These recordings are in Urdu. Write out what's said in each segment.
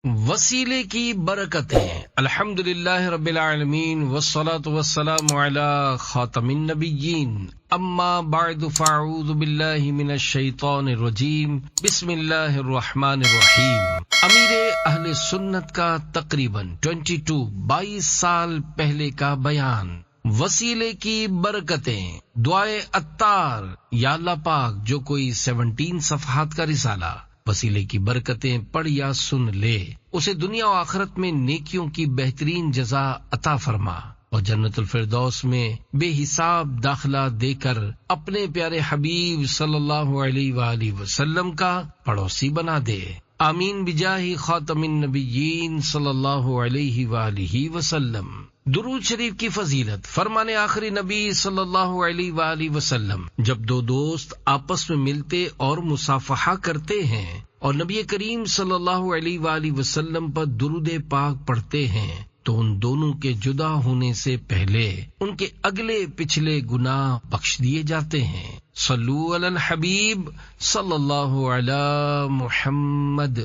وسیلے کی برکتیں۔ الحمدللہ رب العالمین والصلاة والسلام علی خاتم النبیین، اما بعد فاعوذ باللہ من الشیطان الرجیم، بسم اللہ الرحمن الرحیم۔ امیر اہل سنت کا تقریباً 22 سال پہلے کا بیان۔ وسیلے کی برکتیں، دعائے عطار، یا اللہ پاک جو کوئی 17 صفحات کا رسالہ وسیلے کی برکتیں پڑھ یا سن لے، اسے دنیا و آخرت میں نیکیوں کی بہترین جزا عطا فرما اور جنت الفردوس میں بے حساب داخلہ دے کر اپنے پیارے حبیب صلی اللہ علیہ وآلہ وسلم کا پڑوسی بنا دے۔ آمین بجاہ خاتم النبیین صلی اللہ علیہ وآلہ وسلم۔ درود شریف کی فضیلت۔ فرمان آخری نبی صلی اللہ علیہ وآلہ وسلم، جب دو دوست آپس میں ملتے اور مصافحہ کرتے ہیں اور نبی کریم صلی اللہ علیہ وآلہ وسلم پر درود پاک پڑھتے ہیں تو ان دونوں کے جدا ہونے سے پہلے ان کے اگلے پچھلے گناہ بخش دیے جاتے ہیں۔ صلو علی الحبیب صلی اللہ علی محمد۔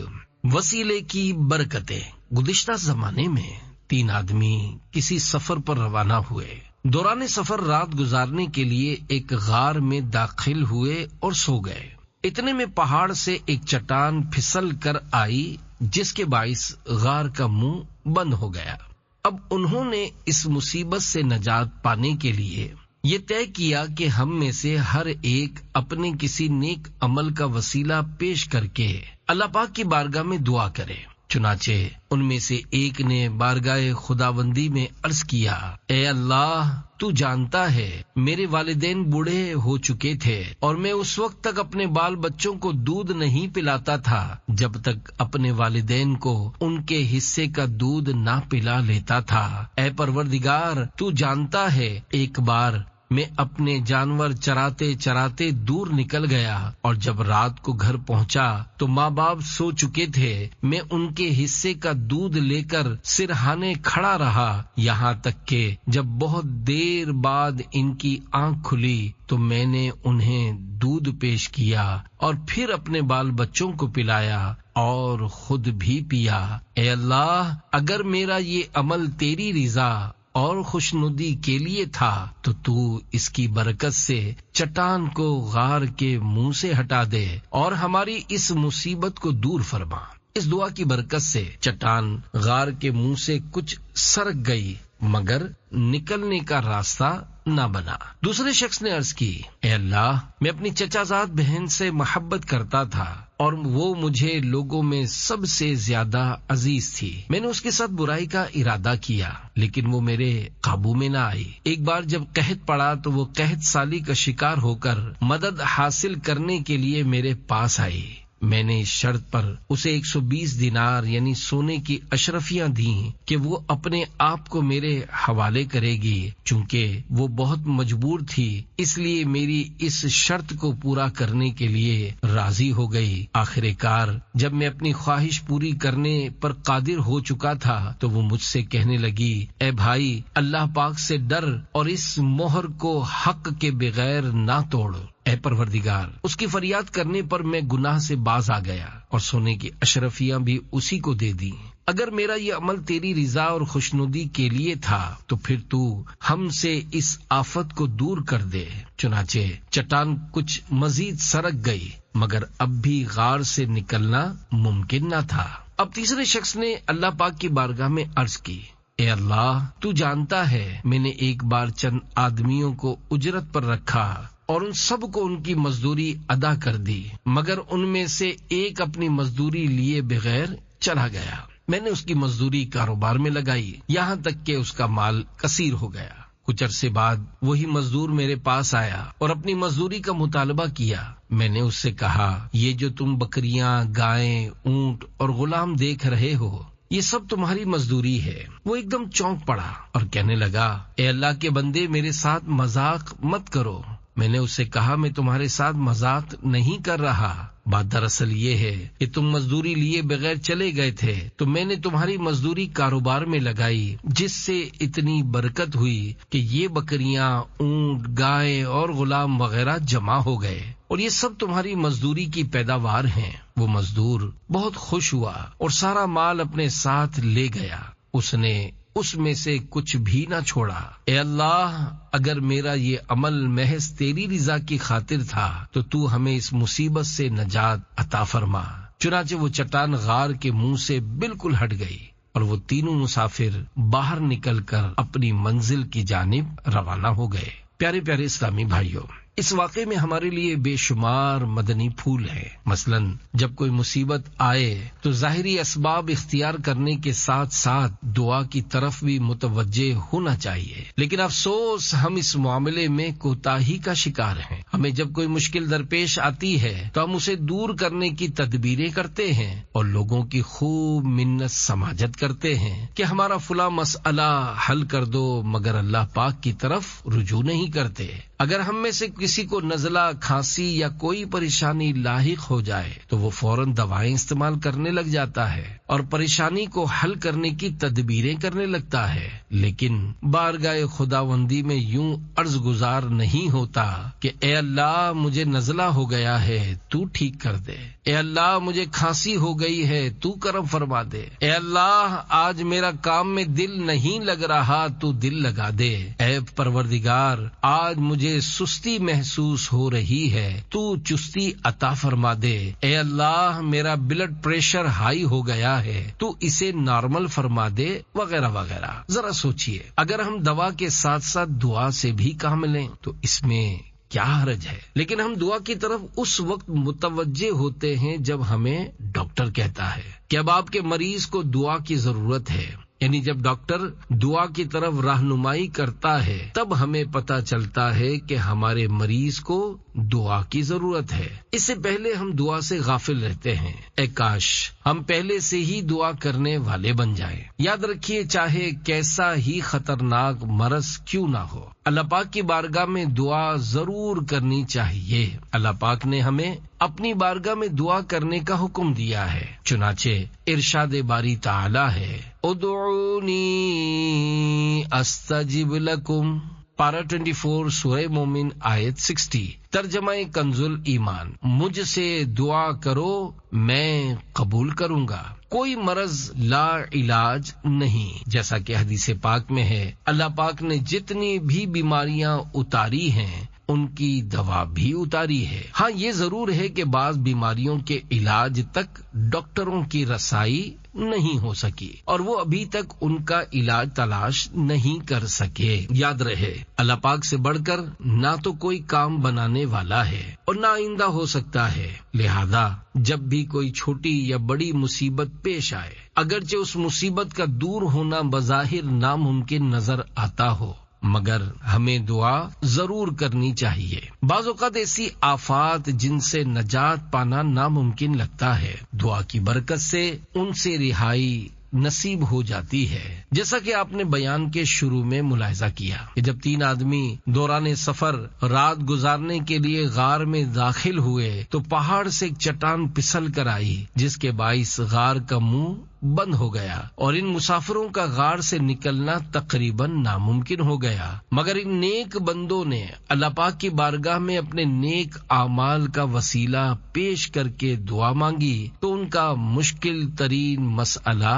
وسیلے کی برکتیں۔ گزشتہ زمانے میں 3 آدمی کسی سفر پر روانہ ہوئے۔ دوران سفر رات گزارنے کے لیے ایک غار میں داخل ہوئے اور سو گئے۔ اتنے میں پہاڑ سے ایک چٹان پھسل کر آئی جس کے باعث غار کا منہ بند ہو گیا۔ اب انہوں نے اس مصیبت سے نجات پانے کے لیے یہ طے کیا کہ ہم میں سے ہر ایک اپنے کسی نیک عمل کا وسیلہ پیش کر کے اللہ پاک کی بارگاہ میں دعا کرے۔ چنانچہ ان میں سے ایک نے بارگاہ خداوندی میں عرض کیا، اے اللہ، تو جانتا ہے میرے والدین بوڑھے ہو چکے تھے اور میں اس وقت تک اپنے بال بچوں کو دودھ نہیں پلاتا تھا جب تک اپنے والدین کو ان کے حصے کا دودھ نہ پلا لیتا تھا۔ اے پروردگار، تو جانتا ہے ایک بار میں اپنے جانور چراتے چراتے دور نکل گیا اور جب رات کو گھر پہنچا تو ماں باپ سو چکے تھے۔ میں ان کے حصے کا دودھ لے کر سرہانے کھڑا رہا یہاں تک کہ جب بہت دیر بعد ان کی آنکھ کھلی تو میں نے انہیں دودھ پیش کیا اور پھر اپنے بال بچوں کو پلایا اور خود بھی پیا۔ اے اللہ، اگر میرا یہ عمل تیری رضا اور خوشنودی کے لیے تھا تو اس کی برکت سے چٹان کو غار کے منہ سے ہٹا دے اور ہماری اس مصیبت کو دور فرما۔ اس دعا کی برکت سے چٹان غار کے منہ سے کچھ سرک گئی مگر نکلنے کا راستہ نہ بنا۔ دوسرے شخص نے عرض کی، اے اللہ، میں اپنی چچا زاد بہن سے محبت کرتا تھا اور وہ مجھے لوگوں میں سب سے زیادہ عزیز تھی۔ میں نے اس کے ساتھ برائی کا ارادہ کیا لیکن وہ میرے قابو میں نہ آئی۔ ایک بار جب قحط پڑا تو وہ قحط سالی کا شکار ہو کر مدد حاصل کرنے کے لیے میرے پاس آئی۔ میں نے اس شرط پر اسے 120 دینار یعنی سونے کی اشرفیاں دیں کہ وہ اپنے آپ کو میرے حوالے کرے گی۔ چونکہ وہ بہت مجبور تھی اس لیے میری اس شرط کو پورا کرنے کے لیے راضی ہو گئی۔ آخر کار جب میں اپنی خواہش پوری کرنے پر قادر ہو چکا تھا تو وہ مجھ سے کہنے لگی، اے بھائی، اللہ پاک سے ڈر اور اس مہر کو حق کے بغیر نہ توڑ۔ اے پروردگار، اس کی فریاد کرنے پر میں گناہ سے باز آ گیا اور سونے کی اشرفیاں بھی اسی کو دے دی۔ اگر میرا یہ عمل تیری رضا اور خوشنودی کے لیے تھا تو پھر تو ہم سے اس آفت کو دور کر دے۔ چنانچہ چٹان کچھ مزید سرک گئی مگر اب بھی غار سے نکلنا ممکن نہ تھا۔ اب تیسرے شخص نے اللہ پاک کی بارگاہ میں عرض کی، اے اللہ، تو جانتا ہے میں نے ایک بار چند آدمیوں کو اجرت پر رکھا اور ان سب کو ان کی مزدوری ادا کر دی مگر ان میں سے ایک اپنی مزدوری لیے بغیر چلا گیا۔ میں نے اس کی مزدوری کاروبار میں لگائی یہاں تک کہ اس کا مال کثیر ہو گیا۔ کچھ عرصے بعد وہی مزدور میرے پاس آیا اور اپنی مزدوری کا مطالبہ کیا۔ میں نے اس سے کہا، یہ جو تم بکریاں، گائیں، اونٹ اور غلام دیکھ رہے ہو یہ سب تمہاری مزدوری ہے۔ وہ ایک دم چونک پڑا اور کہنے لگا، اے اللہ کے بندے، میرے ساتھ مذاق مت کرو۔ میں نے اس سے کہا، میں تمہارے ساتھ مذاق نہیں کر رہا، بات دراصل یہ ہے کہ تم مزدوری لیے بغیر چلے گئے تھے تو میں نے تمہاری مزدوری کاروبار میں لگائی جس سے اتنی برکت ہوئی کہ یہ بکریاں، اونٹ، گائے اور غلام وغیرہ جمع ہو گئے۔ اور یہ سب تمہاری مزدوری کی پیداوار ہیں۔ وہ مزدور بہت خوش ہوا اور سارا مال اپنے ساتھ لے گیا، اس نے اس میں سے کچھ بھی نہ چھوڑا۔ اے اللہ، اگر میرا یہ عمل محض تیری رضا کی خاطر تھا تو تو ہمیں اس مصیبت سے نجات عطا فرما۔ چنانچہ وہ چٹان غار کے منہ سے بالکل ہٹ گئی اور وہ تینوں مسافر باہر نکل کر اپنی منزل کی جانب روانہ ہو گئے۔ پیارے پیارے اسلامی بھائیوں، اس واقعے میں ہمارے لیے بے شمار مدنی پھول ہیں۔ مثلاً جب کوئی مصیبت آئے تو ظاہری اسباب اختیار کرنے کے ساتھ ساتھ دعا کی طرف بھی متوجہ ہونا چاہیے، لیکن افسوس ہم اس معاملے میں کوتاہی کا شکار ہیں۔ ہمیں جب کوئی مشکل درپیش آتی ہے تو ہم اسے دور کرنے کی تدبیریں کرتے ہیں اور لوگوں کی خوب منت سماجت کرتے ہیں کہ ہمارا فلاں مسئلہ حل کر دو، مگر اللہ پاک کی طرف رجوع نہیں کرتے۔ اگر ہم میں سے کسی کو نزلہ، کھانسی یا کوئی پریشانی لاحق ہو جائے تو وہ فوراً دوائیں استعمال کرنے لگ جاتا ہے اور پریشانی کو حل کرنے کی تدبیریں کرنے لگتا ہے، لیکن بارگاہ خداوندی میں یوں عرض گزار نہیں ہوتا کہ اے اللہ مجھے نزلہ ہو گیا ہے تو ٹھیک کر دے، اے اللہ مجھے کھانسی ہو گئی ہے تو کرم فرما دے، اے اللہ آج میرا کام میں دل نہیں لگ رہا تو دل لگا دے، اے پروردگار آج مجھے سستی محسوس ہو رہی ہے تو چستی عطا فرما دے، اے اللہ میرا بلڈ پریشر ہائی ہو گیا ہے تو اسے نارمل فرما دے، وغیرہ وغیرہ۔ ذرا سوچئے، اگر ہم دوا کے ساتھ ساتھ دعا سے بھی کام لیں تو اس میں کیا حرج ہے؟ لیکن ہم دعا کی طرف اس وقت متوجہ ہوتے ہیں جب ہمیں ڈاکٹر کہتا ہے کہ اب آپ کے مریض کو دعا کی ضرورت ہے، یعنی جب ڈاکٹر دعا کی طرف رہنمائی کرتا ہے تب ہمیں پتہ چلتا ہے کہ ہمارے مریض کو دعا کی ضرورت ہے۔ اس سے پہلے ہم دعا سے غافل رہتے ہیں۔ اے کاش ہم پہلے سے ہی دعا کرنے والے بن جائیں۔ یاد رکھیے، چاہے کیسا ہی خطرناک مرض کیوں نہ ہو، اللہ پاک کی بارگاہ میں دعا ضرور کرنی چاہیے۔ اللہ پاک نے ہمیں اپنی بارگاہ میں دعا کرنے کا حکم دیا ہے، چنانچہ ارشاد باری تعالی ہے، ادعونی استجب لکم، پارہ 24 سورہ مومن آیت 60۔ ترجمہ کنز ایمان، مجھ سے دعا کرو میں قبول کروں گا۔ کوئی مرض لا علاج نہیں، جیسا کہ حدیث پاک میں ہے، اللہ پاک نے جتنی بھی بیماریاں اتاری ہیں ان کی دوا بھی اتاری ہے۔ ہاں یہ ضرور ہے کہ بعض بیماریوں کے علاج تک ڈاکٹروں کی رسائی نہیں ہو سکی اور وہ ابھی تک ان کا علاج تلاش نہیں کر سکے۔ یاد رہے، اللہ پاک سے بڑھ کر نہ تو کوئی کام بنانے والا ہے اور نہ آئندہ ہو سکتا ہے، لہذا جب بھی کوئی چھوٹی یا بڑی مصیبت پیش آئے، اگرچہ اس مصیبت کا دور ہونا بظاہر ناممکن نظر آتا ہو، مگر ہمیں دعا ضرور کرنی چاہیے۔ بعض اوقات ایسی آفات جن سے نجات پانا ناممکن لگتا ہے، دعا کی برکت سے ان سے رہائی نصیب ہو جاتی ہے۔ جیسا کہ آپ نے بیان کے شروع میں ملاحظہ کیا کہ جب 3 آدمی دوران سفر رات گزارنے کے لیے غار میں داخل ہوئے تو پہاڑ سے ایک چٹان پھسل کر آئی جس کے باعث غار کا منہ بند ہو گیا اور ان مسافروں کا غار سے نکلنا تقریباً ناممکن ہو گیا، مگر ان نیک بندوں نے اللہ پاک کی بارگاہ میں اپنے نیک اعمال کا وسیلہ پیش کر کے دعا مانگی تو ان کا مشکل ترین مسئلہ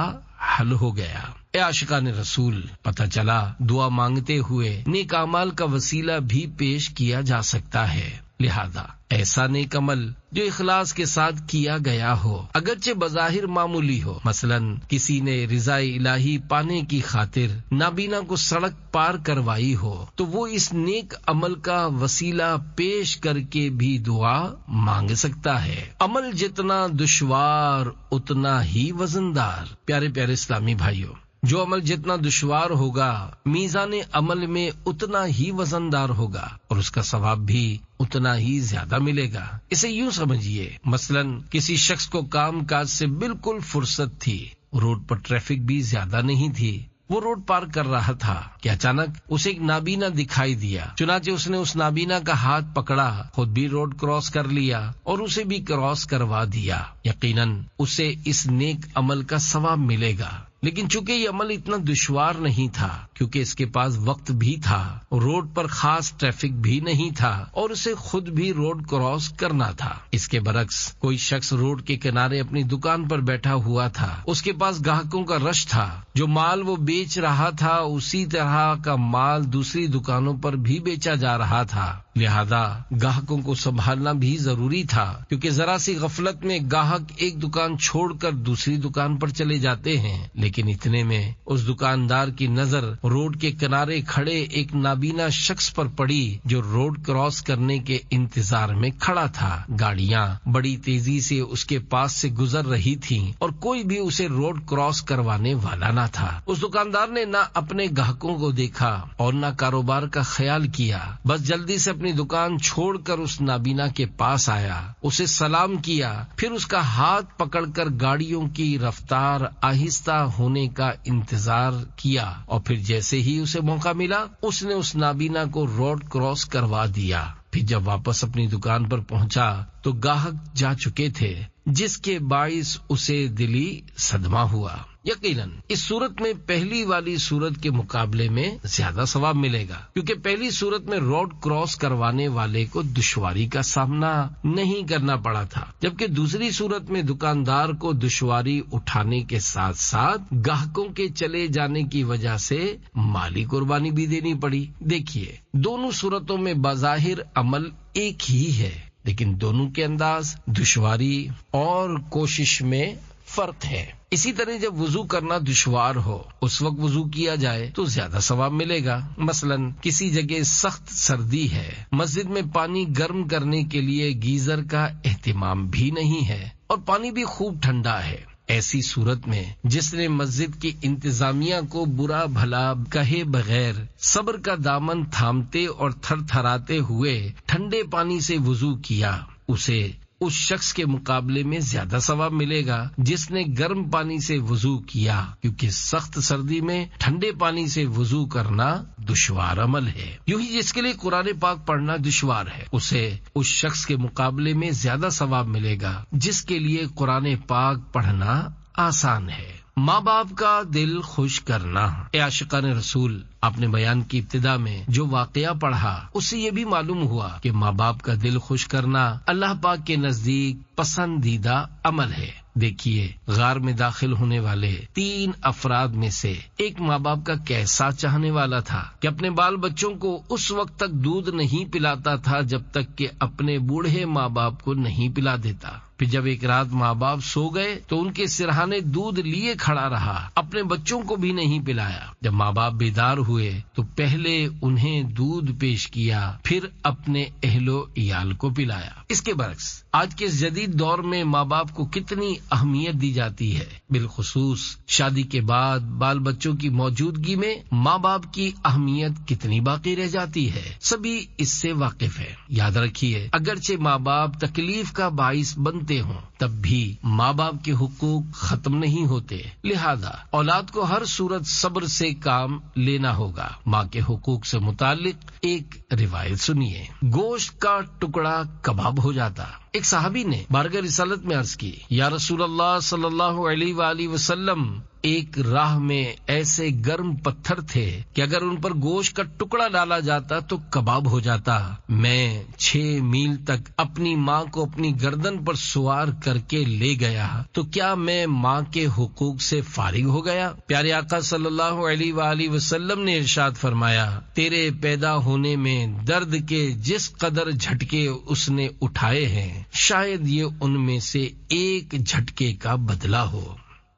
حل ہو گیا۔ اے عاشقان رسول، پتہ چلا دعا مانگتے ہوئے نیک اعمال کا وسیلہ بھی پیش کیا جا سکتا ہے، لہذا ایسا نیک عمل جو اخلاص کے ساتھ کیا گیا ہو، اگرچہ بظاہر معمولی ہو، مثلا کسی نے رضا الہی پانے کی خاطر نابینا کو سڑک پار کروائی ہو تو وہ اس نیک عمل کا وسیلہ پیش کر کے بھی دعا مانگ سکتا ہے۔ عمل جتنا دشوار اتنا ہی وزندار۔ پیارے پیارے اسلامی بھائیوں، جو عمل جتنا دشوار ہوگا میزان عمل میں اتنا ہی وزندار ہوگا اور اس کا ثواب بھی اتنا ہی زیادہ ملے گا۔ اسے یوں سمجھیے، مثلا کسی شخص کو کام کاج سے بالکل فرصت تھی، روڈ پر ٹریفک بھی زیادہ نہیں تھی، وہ روڈ پار کر رہا تھا کہ اچانک اسے ایک نابینا دکھائی دیا، چنانچہ اس نے اس نابینا کا ہاتھ پکڑا، خود بھی روڈ کراس کر لیا اور اسے بھی کراس کروا دیا۔ یقیناً اسے اس نیک عمل کا ثواب ملے گا۔ لیکن چونکہ یہ عمل اتنا دشوار نہیں تھا کیونکہ اس کے پاس وقت بھی تھا، روڈ پر خاص ٹریفک بھی نہیں تھا اور اسے خود بھی روڈ کراس کرنا تھا۔ اس کے برعکس کوئی شخص روڈ کے کنارے اپنی دکان پر بیٹھا ہوا تھا، اس کے پاس گاہکوں کا رش تھا، جو مال وہ بیچ رہا تھا اسی طرح کا مال دوسری دکانوں پر بھی بیچا جا رہا تھا، لہذا گاہکوں کو سنبھالنا بھی ضروری تھا، کیونکہ ذرا سی غفلت میں گاہک ایک دکان چھوڑ کر دوسری دکان پر چلے جاتے ہیں۔ لیکن اتنے میں اس دکاندار کی نظر روڈ کے کنارے کھڑے ایک نابینا شخص پر پڑی جو روڈ کراس کرنے کے انتظار میں کھڑا تھا۔ گاڑیاں بڑی تیزی سے اس کے پاس سے گزر رہی تھیں اور کوئی بھی اسے روڈ کراس کروانے والا نہ تھا۔ اس دکاندار نے نہ اپنے گاہکوں کو دیکھا اور نہ کاروبار کا خیال کیا، بس جلدی سے اپنی دکان چھوڑ کر اس نابینا کے پاس آیا، اسے سلام کیا، پھر اس کا ہاتھ پکڑ کر گاڑیوں کی رفتار آہستہ ہونے کا انتظار کیا، اور پھر جیسے ہی اسے موقع ملا اس نے اس نابینا کو روڈ کراس کروا دیا۔ پھر جب واپس اپنی دکان پر پہنچا تو گاہک جا چکے تھے، جس کے باعث اسے دلی صدمہ ہوا۔ یقیناً اس صورت میں پہلی والی صورت کے مقابلے میں زیادہ ثواب ملے گا، کیونکہ پہلی صورت میں روڈ کراس کروانے والے کو دشواری کا سامنا نہیں کرنا پڑا تھا، جبکہ دوسری صورت میں دکاندار کو دشواری اٹھانے کے ساتھ ساتھ گاہکوں کے چلے جانے کی وجہ سے مالی قربانی بھی دینی پڑی۔ دیکھیے، دونوں صورتوں میں بظاہر عمل ایک ہی ہے، لیکن دونوں کے انداز، دشواری اور کوشش میں فرق ہے۔ اسی طرح جب وضو کرنا دشوار ہو اس وقت وضو کیا جائے تو زیادہ ثواب ملے گا۔ مثلا کسی جگہ سخت سردی ہے، مسجد میں پانی گرم کرنے کے لیے گیزر کا اہتمام بھی نہیں ہے اور پانی بھی خوب ٹھنڈا ہے، ایسی صورت میں جس نے مسجد کی انتظامیہ کو برا بھلا کہے بغیر صبر کا دامن تھامتے اور تھر تھراتے ہوئے ٹھنڈے پانی سے وضو کیا، اسے اس شخص کے مقابلے میں زیادہ ثواب ملے گا جس نے گرم پانی سے وضو کیا، کیونکہ سخت سردی میں ٹھنڈے پانی سے وضو کرنا دشوار عمل ہے۔ یوں ہی جس کے لیے قرآن پاک پڑھنا دشوار ہے اسے اس شخص کے مقابلے میں زیادہ ثواب ملے گا جس کے لیے قرآن پاک پڑھنا آسان ہے۔ ماں باپ کا دل خوش کرنا۔ اے عاشقان رسول، آپ نے بیان کی ابتدا میں جو واقعہ پڑھا اس سے یہ بھی معلوم ہوا کہ ماں باپ کا دل خوش کرنا اللہ پاک کے نزدیک پسندیدہ عمل ہے۔ دیکھیے، غار میں داخل ہونے والے 3 افراد میں سے ایک ماں باپ کا کیسا چاہنے والا تھا کہ اپنے بال بچوں کو اس وقت تک دودھ نہیں پلاتا تھا جب تک کہ اپنے بوڑھے ماں باپ کو نہیں پلا دیتا۔ پھر جب ایک رات ماں باپ سو گئے تو ان کے سرہانے دودھ لیے کھڑا رہا، اپنے بچوں کو بھی نہیں پلایا۔ جب ماں باپ بیدار ہوئے تو پہلے انہیں دودھ پیش کیا، پھر اپنے اہل و عیال کو پلایا۔ اس کے برعکس آج کے جدید دور میں ماں باپ کو کتنی اہمیت دی جاتی ہے، بالخصوص شادی کے بعد بال بچوں کی موجودگی میں ماں باپ کی اہمیت کتنی باقی رہ جاتی ہے، سبھی اس سے واقف ہے۔ یاد رکھیے، اگرچہ ماں باپ تکلیف کا باعث بنتے ہوں تب بھی ماں باپ کے حقوق ختم نہیں ہوتے، لہذا اولاد کو ہر صورت صبر سے کام لینا ہوگا۔ ماں کے حقوق سے متعلق ایک روایت سنیے۔ گوشت کا ٹکڑا کباب ہو جاتا۔ ایک صحابی نے بارگاہ رسالت میں عرض کی، یا رسول اللہ صلی اللہ علیہ وآلہ وسلم، ایک راہ میں ایسے گرم پتھر تھے کہ اگر ان پر گوشت کا ٹکڑا ڈالا جاتا تو کباب ہو جاتا۔ میں 6 میل تک اپنی ماں کو اپنی گردن پر سوار کر کے لے گیا، تو کیا میں ماں کے حقوق سے فارغ ہو گیا؟ پیارے آقا صلی اللہ علیہ وآلہ وسلم نے ارشاد فرمایا، تیرے پیدا ہونے میں درد کے جس قدر جھٹکے اس نے اٹھائے ہیں، شاید یہ ان میں سے ایک جھٹکے کا بدلہ ہو۔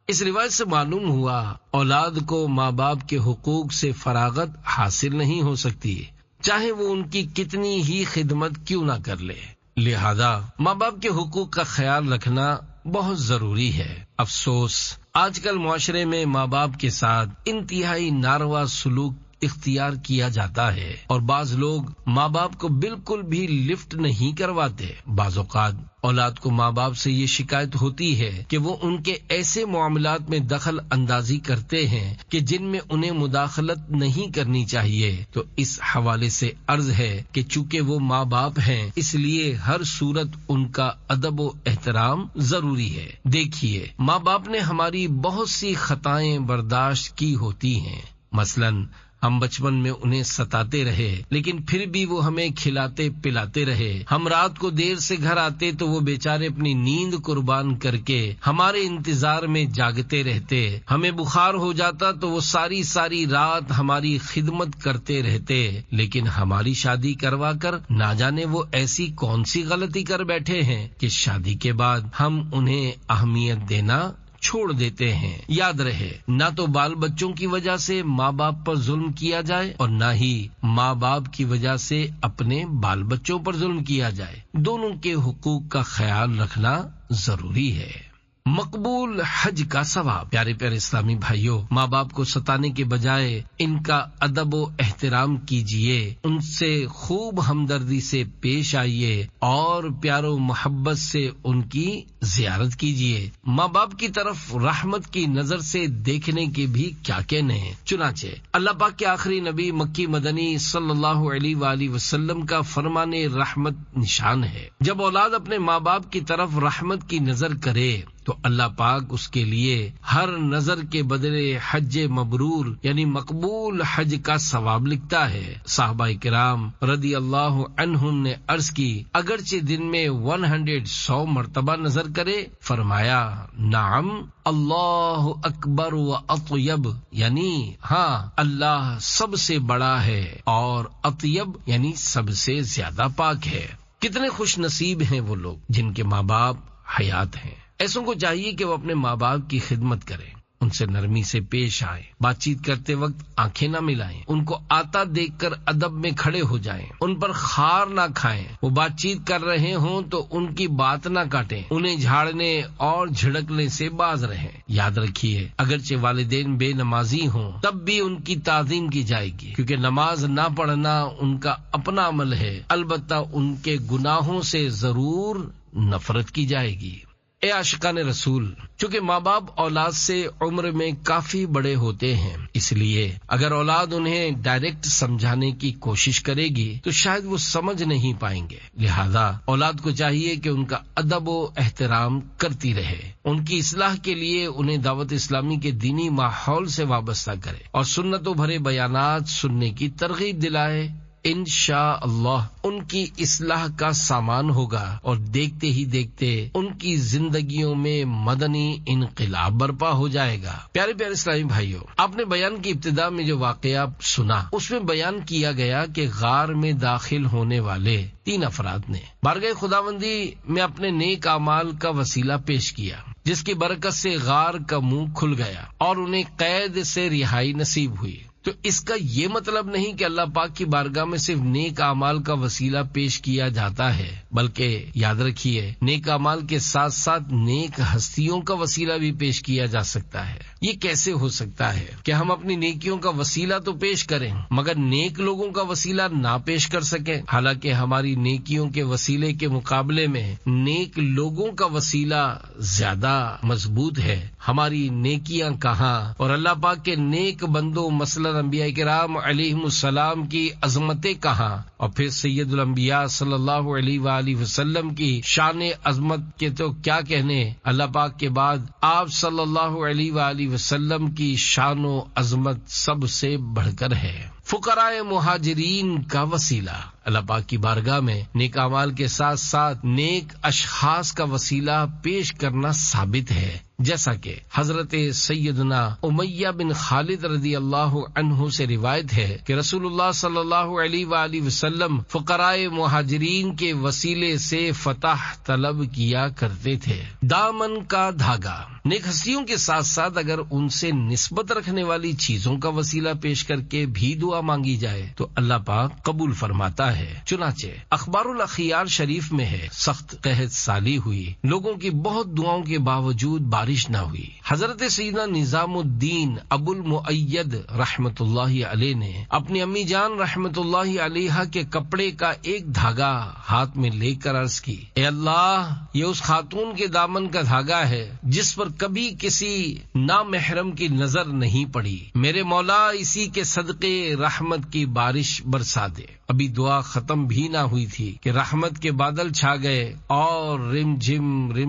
اس روایت سے معلوم ہوا اولاد کو ماں باپ کے حقوق سے فراغت حاصل نہیں ہو سکتی، چاہے وہ ان کی کتنی ہی خدمت کیوں نہ کر لے۔ لہذا ماں باپ کے حقوق کا خیال رکھنا بہت ضروری ہے۔ افسوس، آج کل معاشرے میں ماں باپ کے ساتھ انتہائی ناروا سلوک اختیار کیا جاتا ہے، اور بعض لوگ ماں باپ کو بالکل بھی لفٹ نہیں کرواتے۔ بعض اوقات اولاد کو ماں باپ سے یہ شکایت ہوتی ہے کہ وہ ان کے ایسے معاملات میں دخل اندازی کرتے ہیں کہ جن میں انہیں مداخلت نہیں کرنی چاہیے۔ تو اس حوالے سے عرض ہے کہ چونکہ وہ ماں باپ ہیں، اس لیے ہر صورت ان کا ادب و احترام ضروری ہے۔ دیکھیے، ماں باپ نے ہماری بہت سی خطائیں برداشت کی ہوتی ہیں، مثلاً ہم بچپن میں انہیں ستاتے رہے لیکن پھر بھی وہ ہمیں کھلاتے پلاتے رہے۔ ہم رات کو دیر سے گھر آتے تو وہ بیچارے اپنی نیند قربان کر کے ہمارے انتظار میں جاگتے رہتے۔ ہمیں بخار ہو جاتا تو وہ ساری رات ہماری خدمت کرتے رہتے، لیکن ہماری شادی کروا کر نہ جانے وہ ایسی کون سی غلطی کر بیٹھے ہیں کہ شادی کے بعد ہم انہیں اہمیت دینا چھوڑ دیتے ہیں۔ یاد رہے، نہ تو بال بچوں کی وجہ سے ماں باپ پر ظلم کیا جائے اور نہ ہی ماں باپ کی وجہ سے اپنے بال بچوں پر ظلم کیا جائے۔ دونوں کے حقوق کا خیال رکھنا ضروری ہے۔ مقبول حج کا ثواب۔ پیارے پیارے اسلامی بھائیوں، ماں باپ کو ستانے کے بجائے ان کا ادب و احترام کیجیے، ان سے خوب ہمدردی سے پیش آئیے اور پیار و محبت سے ان کی زیارت کیجیے۔ ماں باپ کی طرف رحمت کی نظر سے دیکھنے کے بھی کیا کہنے ہیں۔ چنانچہ اللہ پاک کے آخری نبی مکی مدنی صلی اللہ علیہ وآلہ وسلم کا فرمان رحمت نشان ہے۔ جب اولاد اپنے ماں باپ کی طرف رحمت کی نظر کرے تو اللہ پاک اس کے لیے ہر نظر کے بدلے حج مبرور یعنی مقبول حج کا ثواب لکھتا ہے۔ صحابہ کرام رضی اللہ عنہم نے عرض کی، اگرچہ دن میں 100 مرتبہ نظر کرے، فرمایا نعم اللہ اکبر و اطیب، یعنی ہاں اللہ سب سے بڑا ہے اور اطیب یعنی سب سے زیادہ پاک ہے۔ کتنے خوش نصیب ہیں وہ لوگ جن کے ماں باپ حیات ہیں۔ ایسوں کو چاہیے کہ وہ اپنے ماں باپ کی خدمت کریں، ان سے نرمی سے پیش آئیں، بات چیت کرتے وقت آنکھیں نہ ملائیں، ان کو آتا دیکھ کر ادب میں کھڑے ہو جائیں، ان پر خار نہ کھائیں، وہ بات چیت کر رہے ہوں تو ان کی بات نہ کاٹیں، انہیں جھاڑنے اور جھڑکنے سے باز رہیں۔ یاد رکھیے، اگرچہ والدین بے نمازی ہوں تب بھی ان کی تعظیم کی جائے گی، کیونکہ نماز نہ پڑھنا ان کا اپنا عمل ہے، البتہ ان کے گناہوں سے ضرور نفرت کی جائے گی۔ اے عاشقان رسول، چونکہ ماں باپ اولاد سے عمر میں کافی بڑے ہوتے ہیں، اس لیے اگر اولاد انہیں ڈائریکٹ سمجھانے کی کوشش کرے گی تو شاید وہ سمجھ نہیں پائیں گے، لہذا اولاد کو چاہیے کہ ان کا ادب و احترام کرتی رہے، ان کی اصلاح کے لیے انہیں دعوت اسلامی کے دینی ماحول سے وابستہ کرے اور سنتوں بھرے بیانات سننے کی ترغیب دلائے۔ انشاءاللہ ان کی اصلاح کا سامان ہوگا اور دیکھتے ہی دیکھتے ان کی زندگیوں میں مدنی انقلاب برپا ہو جائے گا۔ پیارے پیارے اسلامی بھائیوں، آپ نے بیان کی ابتدا میں جو واقعہ سنا اس میں بیان کیا گیا کہ غار میں داخل ہونے والے 3 افراد نے بارگاہ خداوندی میں اپنے نیک اعمال کا وسیلہ پیش کیا، جس کی برکت سے غار کا منہ کھل گیا اور انہیں قید سے رہائی نصیب ہوئی۔ تو اس کا یہ مطلب نہیں کہ اللہ پاک کی بارگاہ میں صرف نیک اعمال کا وسیلہ پیش کیا جاتا ہے، بلکہ یاد رکھیے نیک اعمال کے ساتھ ساتھ نیک ہستیوں کا وسیلہ بھی پیش کیا جا سکتا ہے۔ یہ کیسے ہو سکتا ہے کہ ہم اپنی نیکیوں کا وسیلہ تو پیش کریں مگر نیک لوگوں کا وسیلہ نہ پیش کر سکیں، حالانکہ ہماری نیکیوں کے وسیلے کے مقابلے میں نیک لوگوں کا وسیلہ زیادہ مضبوط ہے۔ ہماری نیکیاں کہاں اور اللہ پاک کے نیک بندوں مثلا انبیاء کرام علیہم السلام کی عظمتیں کہاں، اور پھر سید الانبیاء صلی اللہ علیہ وآلہ وسلم کی شان عظمت کے تو کیا کہنے، اللہ پاک کے بعد آپ صلی اللہ علیہ وآلہ وسلم کی شان و عظمت سب سے بڑھ کر ہے۔ فقراء مہاجرین کا وسیلہ، اللہ پاک کی بارگاہ میں نیک اعمال کے ساتھ ساتھ نیک اشخاص کا وسیلہ پیش کرنا ثابت ہے، جیسا کہ حضرت سیدنا امیہ بن خالد رضی اللہ عنہ سے روایت ہے کہ رسول اللہ صلی اللہ علیہ وآلہ وسلم فقراء مہاجرین کے وسیلے سے فتح طلب کیا کرتے تھے۔ دامن کا دھاگا، نیک ہستیوں کے ساتھ ساتھ اگر ان سے نسبت رکھنے والی چیزوں کا وسیلہ پیش کر کے بھی دعا مانگی جائے تو اللہ پاک قبول فرماتا ہے۔ چنانچہ اخبار الاخیار شریف میں ہے، سخت قحط سالی ہوئی، لوگوں کی بہت دعاؤں کے باوجود بارش نہ ہوئی۔ حضرت سیدنا نظام الدین ابو المؤید رحمت اللہ علیہ نے اپنی امی جان رحمت اللہ علیہ کے کپڑے کا ایک دھاگا ہاتھ میں لے کر عرض کی، اے اللہ، یہ اس خاتون کے دامن کا دھاگا ہے جس پر کبھی کسی نامحرم کی نظر نہیں پڑی، میرے مولا اسی کے صدقے رحمت کی بارش برسا دے۔ ابھی دعا ختم بھی نہ ہوئی تھی کہ رحمت کے بادل چھا گئے اور رم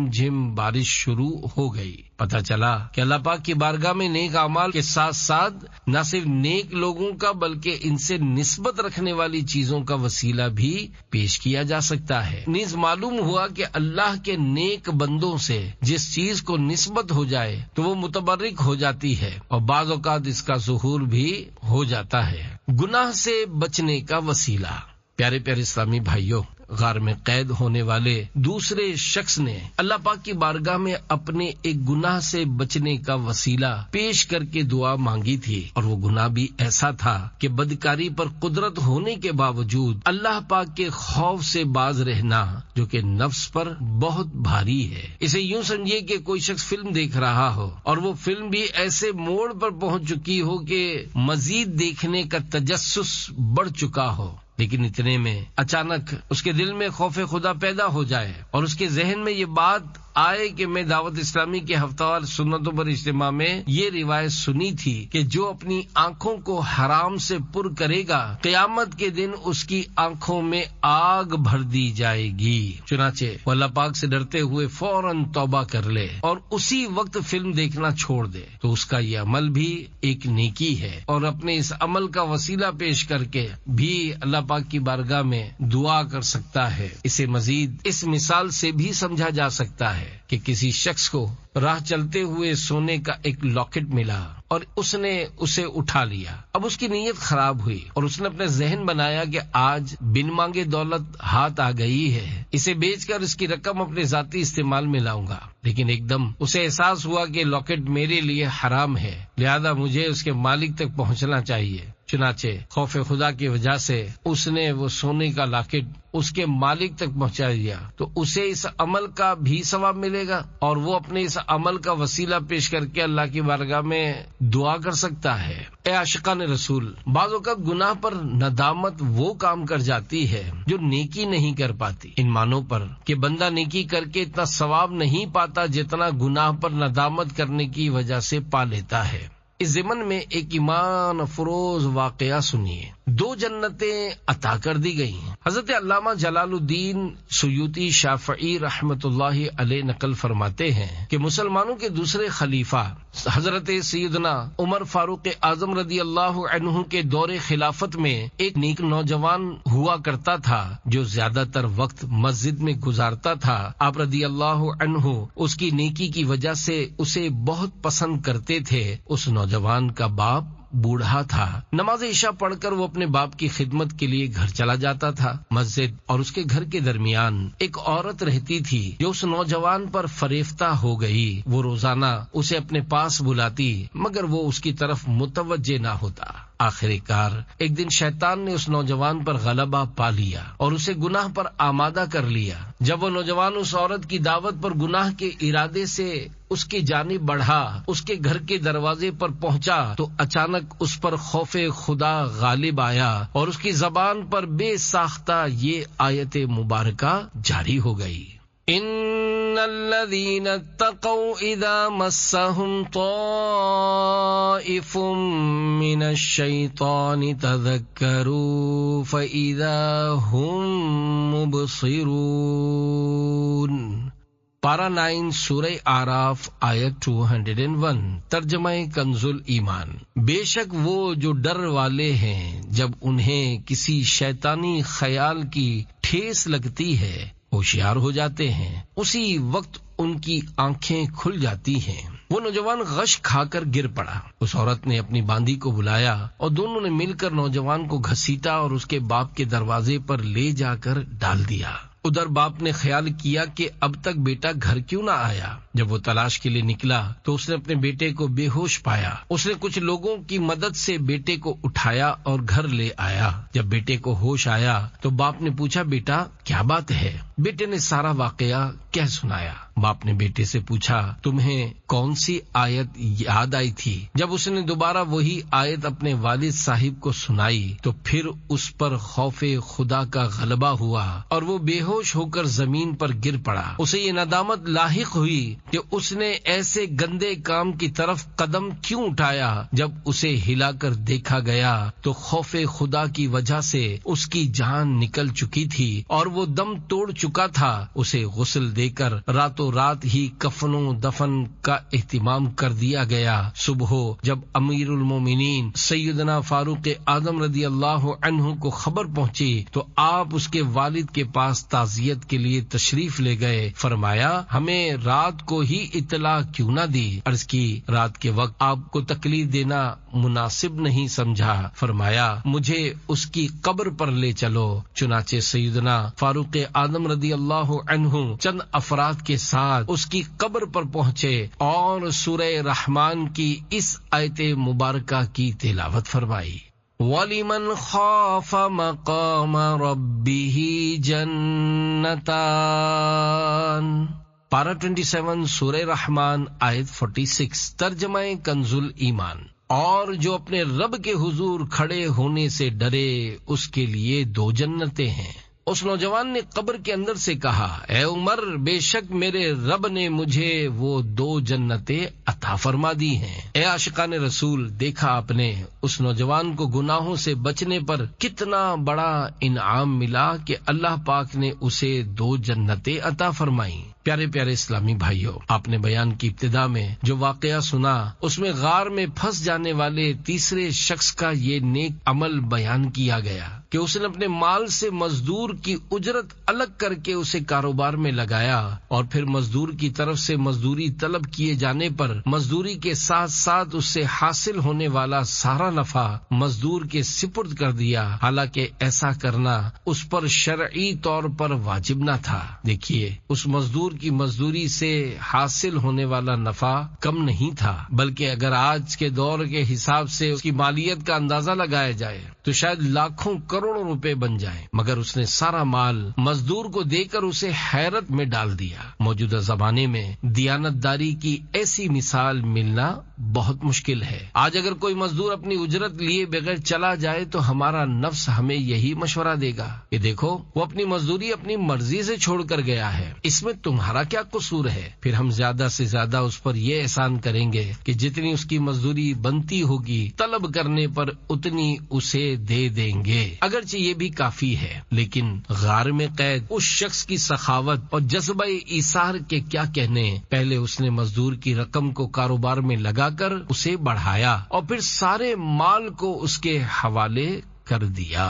جھم بارش شروع ہو گئی۔ پتہ چلا کہ اللہ پاک کی بارگاہ میں نیک اعمال کے ساتھ ساتھ نہ صرف نیک لوگوں کا بلکہ ان سے نسبت رکھنے والی چیزوں کا وسیلہ بھی پیش کیا جا سکتا ہے۔ نیز معلوم ہوا کہ اللہ کے نیک بندوں سے جس چیز کو نسبت ہو جائے تو وہ متبرک ہو جاتی ہے اور بعض اوقات اس کا ظہور بھی ہو جاتا ہے۔ گناہ سے بچنے کا وسیلہ۔ پیارے پیارے اسلامی بھائیوں، غار میں قید ہونے والے دوسرے شخص نے اللہ پاک کی بارگاہ میں اپنے ایک گناہ سے بچنے کا وسیلہ پیش کر کے دعا مانگی تھی، اور وہ گناہ بھی ایسا تھا کہ بدکاری پر قدرت ہونے کے باوجود اللہ پاک کے خوف سے باز رہنا جو کہ نفس پر بہت بھاری ہے۔ اسے یوں سمجھیے کہ کوئی شخص فلم دیکھ رہا ہو اور وہ فلم بھی ایسے موڑ پر پہنچ چکی ہو کہ مزید دیکھنے کا تجسس بڑھ چکا ہو، لیکن اتنے میں اچانک اس کے دل میں خوف خدا پیدا ہو جائے اور اس کے ذہن میں یہ بات آئے کہ میں دعوت اسلامی کے ہفتہ وار سنتوں پر اجتماع میں یہ روایت سنی تھی کہ جو اپنی آنکھوں کو حرام سے پر کرے گا قیامت کے دن اس کی آنکھوں میں آگ بھر دی جائے گی۔ چنانچہ وہ اللہ پاک سے ڈرتے ہوئے فوراً توبہ کر لے اور اسی وقت فلم دیکھنا چھوڑ دے تو اس کا یہ عمل بھی ایک نیکی ہے، اور اپنے اس عمل کا وسیلہ پیش کر کے بھی اللہ پاک کی بارگاہ میں دعا کر سکتا ہے۔ اسے مزید اس مثال سے بھی سمجھا جا سکتا ہے کہ کسی شخص کو راہ چلتے ہوئے سونے کا ایک لاکٹ ملا اور اس نے اسے اٹھا لیا۔ اب اس کی نیت خراب ہوئی اور اس نے اپنے ذہن بنایا کہ آج بن مانگے دولت ہاتھ آ گئی ہے، اسے بیچ کر اس کی رقم اپنے ذاتی استعمال میں لاؤں گا۔ لیکن ایک دم اسے احساس ہوا کہ لاکٹ میرے لیے حرام ہے، لہذا مجھے اس کے مالک تک پہنچنا چاہیے۔ چنانچہ خوف خدا کی وجہ سے اس نے وہ سونے کا لاکٹ اس کے مالک تک پہنچا دیا، تو اسے اس عمل کا بھی ثواب ملے گا اور وہ اپنے اس عمل کا وسیلہ پیش کر کے اللہ کی بارگاہ میں دعا کر سکتا ہے۔ اے عاشقان رسول، بعض اوقات گناہ پر ندامت وہ کام کر جاتی ہے جو نیکی نہیں کر پاتی، ان معنوں پر کہ بندہ نیکی کر کے اتنا ثواب نہیں پاتا جتنا گناہ پر ندامت کرنے کی وجہ سے پا لیتا ہے۔ اس ضمن میں ایک ایمان افروز واقعہ سنیے۔ 2 جنتیں عطا کر دی گئی ہیں۔ حضرت علامہ جلال الدین سیوطی شافعی رحمت اللہ علیہ نقل فرماتے ہیں کہ مسلمانوں کے دوسرے خلیفہ حضرت سیدنا عمر فاروق اعظم رضی اللہ عنہ کے دور خلافت میں ایک نیک نوجوان ہوا کرتا تھا جو زیادہ تر وقت مسجد میں گزارتا تھا۔ آپ رضی اللہ عنہ اس کی نیکی کی وجہ سے اسے بہت پسند کرتے تھے۔ اس نوجوان کا باپ بوڑھا تھا۔ نماز عشاء پڑھ کر وہ اپنے باپ کی خدمت کے لیے گھر چلا جاتا تھا۔ مسجد اور اس کے گھر کے درمیان ایک عورت رہتی تھی جو اس نوجوان پر فریفتہ ہو گئی۔ وہ روزانہ اسے اپنے پاس بلاتی مگر وہ اس کی طرف متوجہ نہ ہوتا۔ آخر کار ایک دن شیطان نے اس نوجوان پر غلبہ پا لیا اور اسے گناہ پر آمادہ کر لیا۔ جب وہ نوجوان اس عورت کی دعوت پر گناہ کے ارادے سے اس کی جانب بڑھا، اس کے گھر کے دروازے پر پہنچا تو اچانک اس پر خوف خدا غالب آیا اور اس کی زبان پر بے ساختہ یہ آیت مبارکہ جاری ہو گئی۔ ان الذين اتقوا اذا مسهم طائف من الشيطان تذكروا فاذا هم مبصرون۔ پارہ 9 سورہ آراف آیت 201۔ ترجمہ کنز الایمان۔ بے شک وہ جو ڈر والے ہیں جب انہیں کسی شیطانی خیال کی ٹھیس لگتی ہے ہوشیار ہو جاتے ہیں، اسی وقت ان کی آنکھیں کھل جاتی ہیں۔ وہ نوجوان غش کھا کر گر پڑا۔ اس عورت نے اپنی باندی کو بلایا اور دونوں نے مل کر نوجوان کو گھسیٹا اور اس کے باپ کے دروازے پر لے جا کر ڈال دیا ادھر باپ نے خیال کیا کہ اب تک بیٹا گھر کیوں نہ آیا۔ جب وہ تلاش کے لیے نکلا تو اس نے اپنے بیٹے کو بے ہوش پایا۔ اس نے کچھ لوگوں کی مدد سے بیٹے کو اٹھایا اور گھر لے آیا۔ جب بیٹے کو ہوش آیا تو باپ نے پوچھا، بیٹا کیا بات ہے؟ بیٹے نے سارا واقعہ کہہ سنایا۔ باپ نے بیٹے سے پوچھا، تمہیں کون سی آیت یاد آئی تھی؟ جب اس نے دوبارہ وہی آیت اپنے والد صاحب کو سنائی تو پھر اس پر خوف خدا کا غلبہ ہوا اور وہ بے ہوش ہو کر زمین پر گر پڑا۔ اسے یہ ندامت لاحق ہوئی کہ اس نے ایسے گندے کام کی طرف قدم کیوں اٹھایا۔ جب اسے ہلا کر دیکھا گیا تو خوف خدا کی وجہ سے اس کی جان نکل چکی تھی اور وہ دم توڑ چکا تھا۔ اسے غسل دے کر راتوں رات ہی کفن و دفن کا اہتمام کر دیا گیا۔ صبح جب امیر المومنین سیدنا فاروق اعظم رضی اللہ عنہ کو خبر پہنچی تو آپ اس کے والد کے پاس تعزیت کے لیے تشریف لے گئے۔ فرمایا، ہمیں رات کو ہی اطلاع کیوں نہ دی؟ عرض کی، رات کے وقت آپ کو تکلیف دینا مناسب نہیں سمجھا۔ فرمایا، مجھے اس کی قبر پر لے چلو۔ چنانچہ سیدنا فاروق اعظم رضی اللہ عنہ چند افراد کے ساتھ اس کی قبر پر پہنچے اور سورہ رحمان کی اس آیت مبارکہ کی تلاوت فرمائی۔ وَلِمَنْ خَافَ مَقَامَ رَبِّهِ جَنَّتَانِ، پارہ 27 سورہ رحمان آیت 46، ترجمہ کنز الایمان۔ اور جو اپنے رب کے حضور کھڑے ہونے سے ڈرے اس کے لیے 2 جنتیں ہیں۔ اس نوجوان نے قبر کے اندر سے کہا، اے عمر، بے شک میرے رب نے مجھے وہ 2 جنتیں عطا فرما دی ہیں۔ اے عاشقان رسول، دیکھا آپ نے اس نوجوان کو گناہوں سے بچنے پر کتنا بڑا انعام ملا کہ اللہ پاک نے اسے 2 جنتیں عطا فرمائیں۔ پیارے پیارے اسلامی بھائیوں، آپ نے بیان کی ابتدا میں جو واقعہ سنا اس میں غار میں پھنس جانے والے تیسرے شخص کا یہ نیک عمل بیان کیا گیا کہ اس نے اپنے مال سے مزدور کی اجرت الگ کر کے اسے کاروبار میں لگایا اور پھر مزدور کی طرف سے مزدوری طلب کیے جانے پر مزدوری کے ساتھ ساتھ اس سے حاصل ہونے والا سارا نفع مزدور کے سپرد کر دیا، حالانکہ ایسا کرنا اس پر شرعی طور پر واجب نہ تھا۔ دیکھیے، اس مزدور کی مزدوری سے حاصل ہونے والا نفع کم نہیں تھا، بلکہ اگر آج کے دور کے حساب سے اس کی مالیت کا اندازہ لگایا جائے تو شاید لاکھوں کروڑوں روپے بن جائیں، مگر اس نے سارا مال مزدور کو دے کر اسے حیرت میں ڈال دیا۔ موجودہ زمانے میں دیانت داری کی ایسی مثال ملنا بہت مشکل ہے۔ آج اگر کوئی مزدور اپنی اجرت لیے بغیر چلا جائے تو ہمارا نفس ہمیں یہی مشورہ دے گا کہ دیکھو، وہ اپنی مزدوری اپنی مرضی سے چھوڑ کر گیا ہے، اس میں تمہارا کیا قصور ہے؟ پھر ہم زیادہ سے زیادہ اس پر یہ احسان کریں گے کہ جتنی اس کی مزدوری بنتی ہوگی طلب کرنے پر اتنی اسے دے دیں گے۔ اگرچہ یہ بھی کافی ہے، لیکن غار میں قید اس شخص کی سخاوت اور جذبہ ایثار کے کیا کہنے۔ پہلے اس نے مزدور کی رقم کو کاروبار میں لگا کر اسے بڑھایا اور پھر سارے مال کو اس کے حوالے کر دیا۔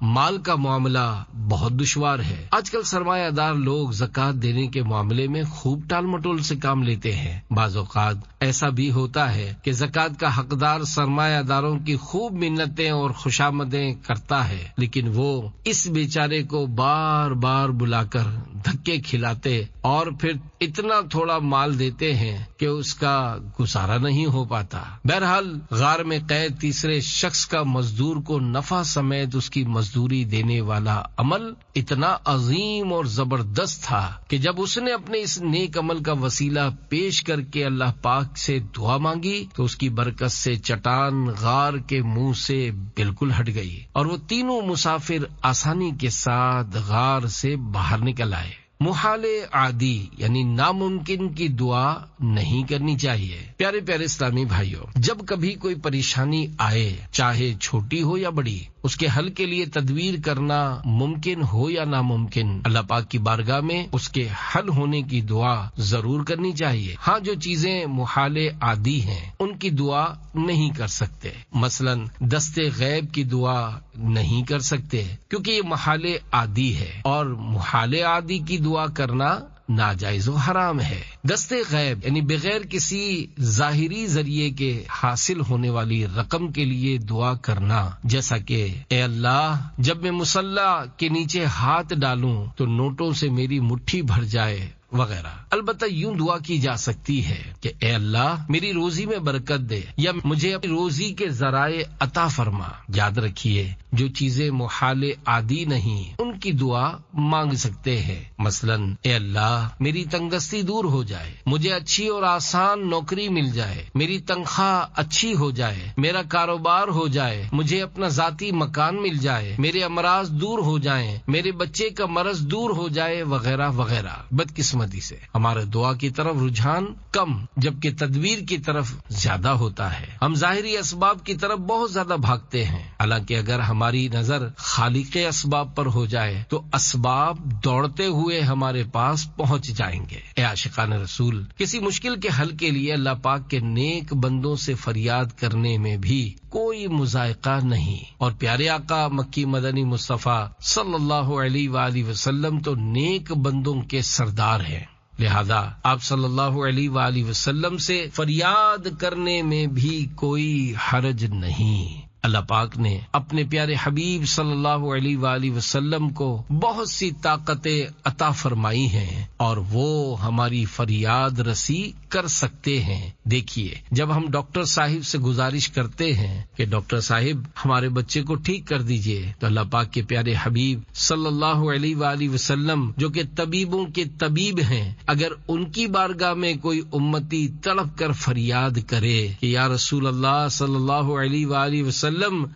مال کا معاملہ بہت دشوار ہے۔ آج کل سرمایہ دار لوگ زکوٰۃ دینے کے معاملے میں خوب ٹال مٹول سے کام لیتے ہیں۔ بعض اوقات ایسا بھی ہوتا ہے کہ زکوٰۃ کا حقدار سرمایہ داروں کی خوب منتیں اور خوشامدیں کرتا ہے، لیکن وہ اس بیچارے کو بار بار بلا کر دھکے کھلاتے اور پھر اتنا تھوڑا مال دیتے ہیں کہ اس کا گزارا نہیں ہو پاتا۔ بہرحال غار میں قید تیسرے شخص کا مزدور کو نفع سمیت اس کی مزدوری دینے والا عمل اتنا عظیم اور زبردست تھا کہ جب اس نے اپنے اس نیک عمل کا وسیلہ پیش کر کے اللہ پاک سے دعا مانگی تو اس کی برکت سے چٹان غار کے منہ سے بالکل ہٹ گئی اور وہ تینوں مسافر آسانی کے ساتھ غار سے باہر نکل آئے۔ محال عادی یعنی ناممکن کی دعا نہیں کرنی چاہیے۔ پیارے پیارے اسلامی بھائیوں، جب کبھی کوئی پریشانی آئے، چاہے چھوٹی ہو یا بڑی، اس کے حل کے لیے تدبیر کرنا ممکن ہو یا ناممکن، اللہ پاک کی بارگاہ میں اس کے حل ہونے کی دعا ضرور کرنی چاہیے۔ ہاں، جو چیزیں محال عادی ہیں ان کی دعا نہیں کر سکتے، مثلا دست غیب کی دعا نہیں کر سکتے کیونکہ یہ محال عادی ہے، اور محال عادی کی دعا کرنا ناجائز و حرام ہے۔ دست غیب یعنی بغیر کسی ظاہری ذریعے کے حاصل ہونے والی رقم کے لیے دعا کرنا، جیسا کہ اے اللہ جب میں مصلی کے نیچے ہاتھ ڈالوں تو نوٹوں سے میری مٹھی بھر جائے وغیرہ۔ البتہ یوں دعا کی جا سکتی ہے کہ اے اللہ میری روزی میں برکت دے، یا مجھے اپنی روزی کے ذرائع عطا فرما۔ یاد رکھیے جو چیزیں محال عادی نہیں ان کی دعا مانگ سکتے ہیں، مثلا اے اللہ میری تنگدستی دور ہو جائے، مجھے اچھی اور آسان نوکری مل جائے، میری تنخواہ اچھی ہو جائے، میرا کاروبار ہو جائے، مجھے اپنا ذاتی مکان مل جائے، میرے امراض دور ہو جائیں، میرے بچے کا مرض دور ہو جائے وغیرہ وغیرہ۔ بدقسمتی سے ہمارے دعا کی طرف رجحان کم جبکہ تدبیر کی طرف زیادہ ہوتا ہے۔ ہم ظاہری اسباب کی طرف بہت زیادہ بھاگتے ہیں، حالانکہ اگر ہماری نظر خالق اسباب پر ہو جائے تو اسباب دوڑتے ہوئے ہمارے پاس پہنچ جائیں گے۔ اے عاشقان رسول، کسی مشکل کے حل کے لیے اللہ پاک کے نیک بندوں سے فریاد کرنے میں بھی کوئی مذائقہ نہیں، اور پیارے آقا مکی مدنی مصطفیٰ صلی اللہ علیہ وآلہ وسلم تو نیک بندوں کے سردار ہیں، لہذا آپ صلی اللہ علیہ وآلہ وسلم سے فریاد کرنے میں بھی کوئی حرج نہیں۔ اللہ پاک نے اپنے پیارے حبیب صلی اللہ علیہ وآلہ وسلم کو بہت سی طاقتیں عطا فرمائی ہیں اور وہ ہماری فریاد رسی کر سکتے ہیں۔ دیکھیے جب ہم ڈاکٹر صاحب سے گزارش کرتے ہیں کہ ڈاکٹر صاحب ہمارے بچے کو ٹھیک کر دیجئے، تو اللہ پاک کے پیارے حبیب صلی اللہ علیہ وآلہ وسلم جو کہ طبیبوں کے طبیب ہیں، اگر ان کی بارگاہ میں کوئی امتی تڑپ کر فریاد کرے کہ یا رسول اللہ صلی اللہ علیہ وآلہ وسلم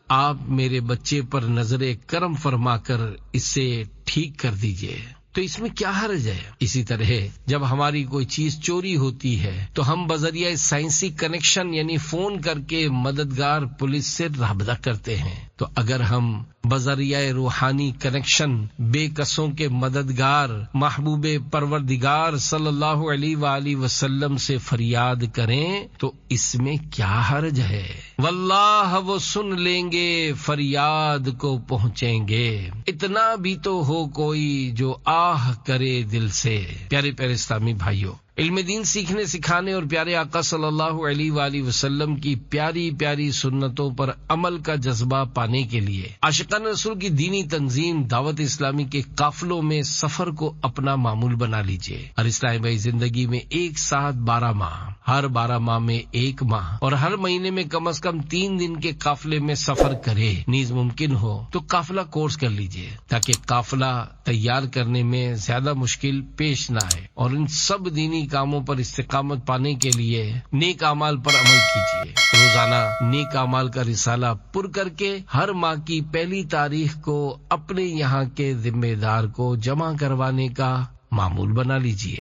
آپ میرے بچے پر نظر کرم فرما کر اسے ٹھیک کر دیجئے، تو اس میں کیا حرج ہے؟ اسی طرح جب ہماری کوئی چیز چوری ہوتی ہے تو ہم بذریعہ سائنسی کنیکشن یعنی فون کر کے مددگار پولیس سے رابطہ کرتے ہیں، تو اگر ہم بذریعہ روحانی کنیکشن بے کسوں کے مددگار محبوب پروردگار صلی اللہ علیہ وآلہ وسلم سے فریاد کریں تو اس میں کیا حرج ہے؟ واللہ وہ سن لیں گے، فریاد کو پہنچیں گے، اتنا بھی تو ہو کوئی جو آہ کرے دل سے۔ پیارے پیارے اسلامی بھائیوں، علم دین سیکھنے سکھانے اور پیارے آقا صلی اللہ علیہ وآلہ وسلم کی پیاری پیاری سنتوں پر عمل کا جذبہ پانے کے لیے عاشقان رسول کی دینی تنظیم دعوت اسلامی کے قافلوں میں سفر کو اپنا معمول بنا لیجئے، اور اسلامی بھائی زندگی میں ایک ساتھ 12 ماہ، ہر 12 ماہ میں 1 ماہ اور ہر مہینے میں کم از کم 3 دن کے قافلے میں سفر کرے، نیز ممکن ہو تو قافلہ کورس کر لیجئے تاکہ قافلہ تیار کرنے میں زیادہ مشکل پیش نہ آئے، اور ان سب دینی کاموں پر استقامت پانے کے لیے نیک اعمال پر عمل کیجیے۔ روزانہ نیک اعمال کا رسالہ پر کر کے ہر ماہ کی پہلی تاریخ کو اپنے یہاں کے ذمہ دار کو جمع کروانے کا معمول بنا لیجیے۔